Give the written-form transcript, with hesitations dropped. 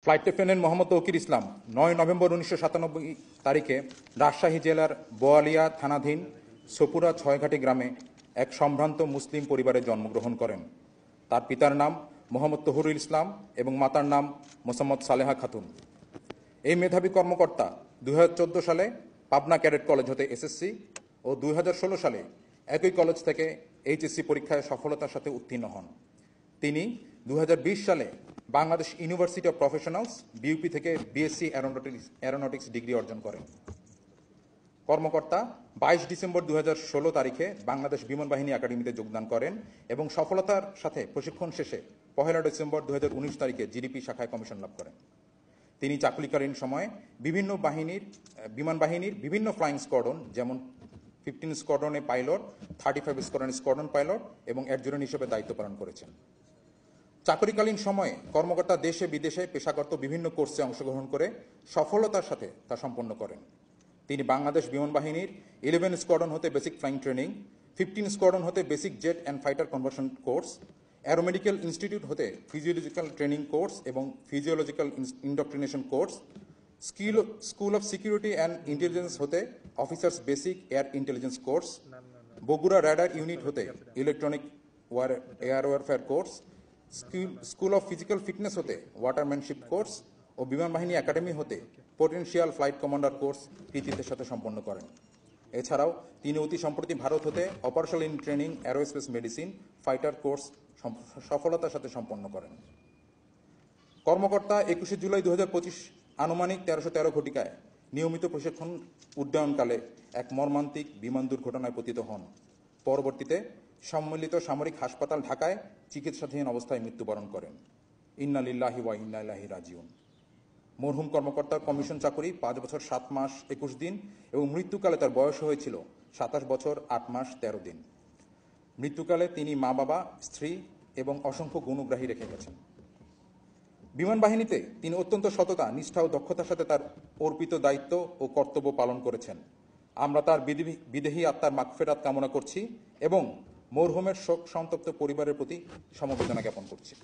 Flight lieutenant Mohammad Tauqir ইসলাম ৯ November ১৯৯৭ তারিখে রাজশাহী জেলার বোয়ালিয়া থানাধীন সপুরা ছয়ঘাটি গ্রামে এক সম্ভ্রান্ত মুসলিম পরিবারে জন্মগ্রহণ করেন। তার পিতার নাম মোহাম্মদ তহুরুল ইসলাম এবং মাতার নাম মোসাম্মদ সালেহা খাতুন। এই মেধাবী কর্মকর্তা ২০১৪ সালে পাবনা ক্যাডেট কলেজ হতে এসএসসি ও ২০১৬ সালে একই কলেজ থেকে এইচএসসি পরীক্ষায় সফলতার সাথে উত্তীর্ণ হন। তিনি ২০২০ সালে Bangladesh university of professionals BUP থেকে বিএসসি অ্যারোনটিক্স ডিগ্রি অর্জন করেন। কর্মকর্তা ২২ ডিসেম্বর ২০১৬ তারিখে বাংলাদেশ বিমান বাহিনী একাডেমিতে যোগদান করেন এবং সফলতার সাথে প্রশিক্ষণ শেষে ১ ডিসেম্বর ২০১৯ তারিখে জিডিপি শাখায় কমিশন লাভ করেন। তিনি চাকুরিকালীন সময়ে বিমান বাহিনীর বিভিন্ন ফ্লাইং স্কোয়াড্রন যেমন 15 স্কোয়াড্রনে পাইলট, 35 স্কোয়াড্রনে স্কোয়াড্রন পাইলট এবং অ্যাডজুটেন্ট হিসেবে দায়িত্ব পালন করেছেন। চাকরিকালীন সময়ে কর্মকর্তা দেশে বিদেশে পেশাগত বিভিন্ন কোর্সে অংশগ্রহণ করে সফলতার সাথে তা সম্পন্ন করেন। তিনি বাংলাদেশ বিমান বাহিনীর 11 স্কোয়াড্রন হতে বেসিক ফ্লাইং ট্রেনিং, 15 স্কোয়াড্রন হতে basic jet and fighter conversion course, aeromedical institute হতে ফিজিওলজিক্যাল ট্রেনিং কোর্স এবং physiological indoctrination course, school of security and intelligence হতে officers basic air intelligence course, Bogura radar unit হতে electronic air warfare course, school of physical fitness হতে watermanship course ও বিমান বাহিনী academy হতে potential flight commander course কৃতিত্বের সাথে সম্পন্ন করেন। এছাড়াও তিনি অতি সম্প্রতি ভারত হতে operational in training aerospace medicine fighter course সফলতার সাথে সম্পন্ন করেন। কর্মকর্তা ২১ জুলাই ২০২৫ আনুমানিক ১৩১৩ ঘটিকায় নিয়মিত প্রশিক্ষণ উড্ডয়নকালে এক মর্মান্তিক বিমান দুর্ঘটনায় পতিত হন। পরবর্তীতে সম্মিলিত সামরিক হাসপাতাল ঢাকায় চিকিৎসাধীন অবস্থায় মৃত্যুবরণ করেন। ইন্না লিল্লাহি ওয়া ইন্না ইলাইহি রাজিউন। মরহুম কর্মকর্তার কমিশন চাকরি ৫ বছর ৭ মাস ২১ দিন এবং মৃত্যুকালে তার বয়স হয়েছিল ২৭ বছর ৮ মাস ১৩ দিন। মৃত্যুকালে তিনি মা বাবা, স্ত্রী এবং অসংখ্য গুণগ্রাহী রেখে গেছেন। বিমান বাহিনীতে তিনি অত্যন্ত সততা, নিষ্ঠা ও দক্ষতার সাথে তার অর্পিত দায়িত্ব ও কর্তব্য পালন করেছেন। আমরা তার বিদেহী আত্মার মাগফিরাত কামনা করছি এবং মরহুমের শোক সন্তপ্ত পরিবারের প্রতি সমবেদনা জ্ঞাপন করছি।